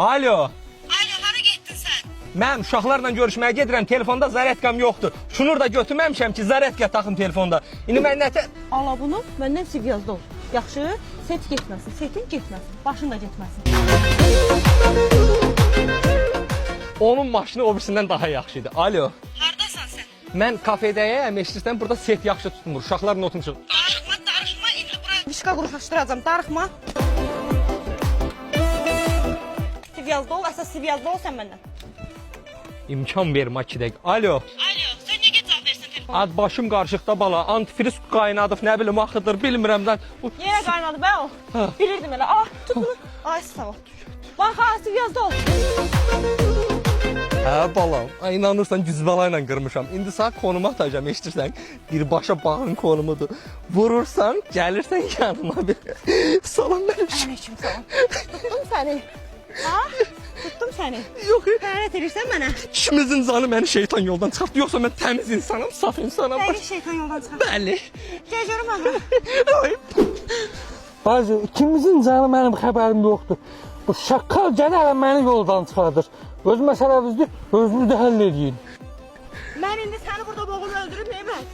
Alo. Alo, hara getdin sən? Mən uşaqlarla görüşməyə gedirəm, telefonda zaryadkam yoxdur. Şunur da götürməmişəm ki, zaryadka taxım telefonda. İndi mən nətə... Ala bunu, məndən sivyazda ol. Yaxşı, set getməsin, setin getməsin, başın da getməsin. Onun maşını o birisindən daha yaxşıdır. Alo. Hardasan sən? Mən kafedəyəm, eşidirsən, burada set yaxşı tutmur. Uşaqlar notun çıxır. Darıxma, indi bura. Dişqa quruşlaşdıracam, darıxma. Sivyazda ol, əsas sivyazda ol sən məndən. İmkan vermə 2 dəqiqə. Alo. Alo, sən niyə get cavab versən telefona? Ad başım qarışıqda bala. Antifriz qaynadıb, nə bilim, axıdır, bilmirəm də. Yenə qaynadı bə o. Bilirdim elə. Ah, tut bunu. Ay sağ ol. Bax, ha, sivyazda ol. Hə balam, inanırsan güzbəlayla qırmışam. İndi sağ konuma atacağam, eşidirsən? Birbaşa bağın konumudur. Vurursan, gəlirsən yanıma bir. Salam mənim. Aleyküm salam. Tuttum səni. Ha? Tuttum səni. Yox, Xəyanət edirsən mənə. ikimizin canı məni şeytan yoldan çıxartdı. Yoxsa mən təmiz insanam, saf insanam. Səni şeytan yoldan çıxar. Bəli. Gəl görüm ağrı. Ay, Bacı, ikimizin canı mənim xəbərim yoxdur. Bu şaqqal gələrək məni yoldan çıxardır. Öz məsələmizdir, özünüz də həll edin. Mən indi səni burada boğum öldürüb, Nemət.